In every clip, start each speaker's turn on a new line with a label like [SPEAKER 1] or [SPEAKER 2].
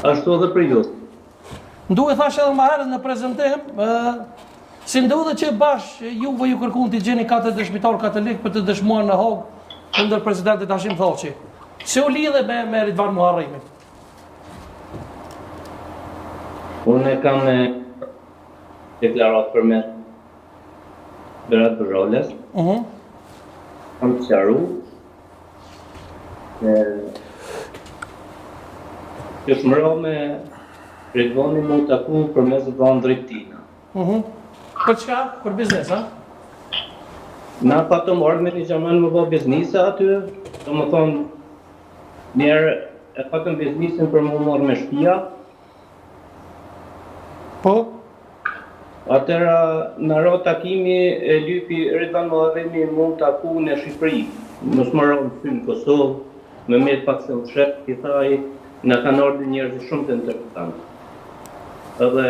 [SPEAKER 1] Ashtu edhe për ju.
[SPEAKER 2] Ndu e thash edhe më herët në prezantim, si ndodhe që bashkë juve ju kërkuan t'i gjeni 4 dëshmitar katolik për të dëshmuar në Hagë kundër presidentit Hashim Thaçi. Se u lidhe me Ridvan Muharrimin?
[SPEAKER 1] Unë kam deklarat për me Berat Bërrolles. Kam të qaru. Që shmëro me Ridvani më taku për mes Van Drejtina.
[SPEAKER 2] Për çka? Për biznes, a?
[SPEAKER 1] Na patëm orë me një gjerman më bo biznisa aty, do më thonë, njerë e patëm biznisin për më morë me shtëpia.
[SPEAKER 2] Po?
[SPEAKER 1] Atëra në ro takimi e lypi Ridvan Muharrimi mund taku në Shqipëri. Mos më ro në në Kosovë, me met pak se në shep, i thaj, në kanë ordi njerëz shumë të interesantë. Edhe,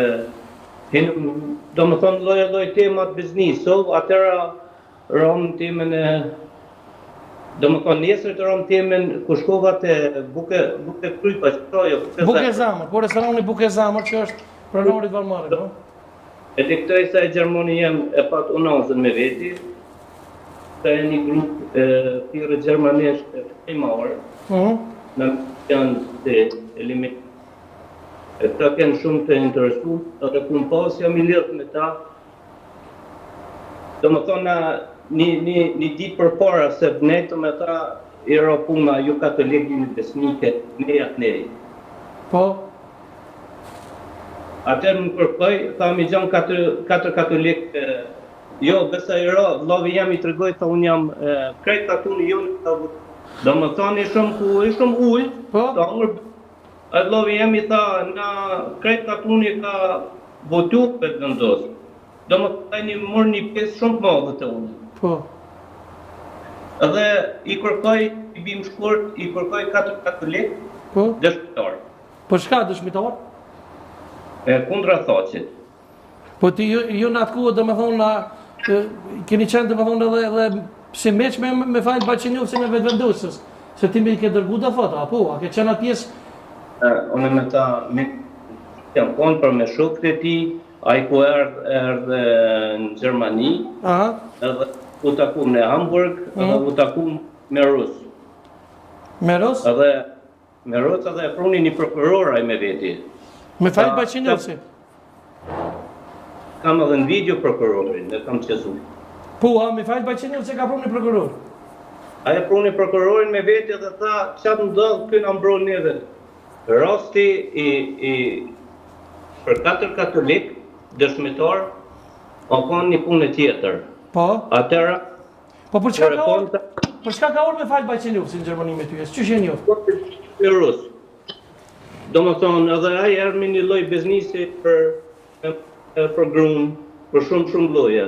[SPEAKER 1] do më thonë loj temat biznisov, atëra romë temën e... Do më thonë nesër të romë temën ku shkova të buke krypa, që tojo,
[SPEAKER 2] Buke Zamër, po restorani Buke Zamër që është pranorit Valmarit, no?
[SPEAKER 1] E diktoj sa e Gjermoni jem e pat unazën me veti, ka e një grup thirë gjermanesht e fejmarë, në janë të elimit. E ta kënë shumë të interesu, edhe ku më pas jam I lidhë me ta. Do më thona një ditë për para, se vnetë me ta I ro puna ju katolik një besnike, ne atë nej.
[SPEAKER 2] Po?
[SPEAKER 1] Atër më kërkoj, tha mi gjanë 4 katolik, jo, besa I ro, vlovi jam I tregoj, tha unë jam krejt katuni jonë, do më thoni shumë ujë, ta ngër, atë vlovi jam I tha, na krejt katuni ka votu për të vendosë. Do më thaj një mërë një pjesë shumë madhe të unë.
[SPEAKER 2] Po.
[SPEAKER 1] Edhe I kërkoj, I bim shkurt, I kërkoj 4 katolik, dëshmitar.
[SPEAKER 2] Po shka dëshmitar?
[SPEAKER 1] Kundra Thaçit.
[SPEAKER 2] Po ti ju në atë kohë dhe me thonë, keni qenë dhe me thonë edhe si meq me fajnë Baqinjov se me vetë vendosës, se ti me I ke dërgu dhe foto, apo, a ke qenë atë pjesë?
[SPEAKER 1] Unë me ta, jam konë për me shokët e ti, a I ku erdhe në Gjermani, edhe u takum në Hamburg, edhe u takum me Rus.
[SPEAKER 2] Me Rus?
[SPEAKER 1] Edhe me Rus edhe e pruni një prokuror a I me veti.
[SPEAKER 2] Me fajnë Baqinjovsi?
[SPEAKER 1] Kam edhe në video prokurorin, dhe kam qesu.
[SPEAKER 2] Po, a me fajnë Baqinjovsi ka pruni prokuror?
[SPEAKER 1] A e pruni prokurorin me veti dhe tha, qatë ndodhë kënë ambron neve. Rasti për 4 katolik, dëshmitar, o konë një punë tjetër.
[SPEAKER 2] Po?
[SPEAKER 1] Atëra...
[SPEAKER 2] Po për çka ka orë me falë Baqinjovsi në Gjermani me ty? Që shenë jo?
[SPEAKER 1] Për Rus. Do më thonë, edhe a erë me një loj biznisi për grunë, për shumë loja.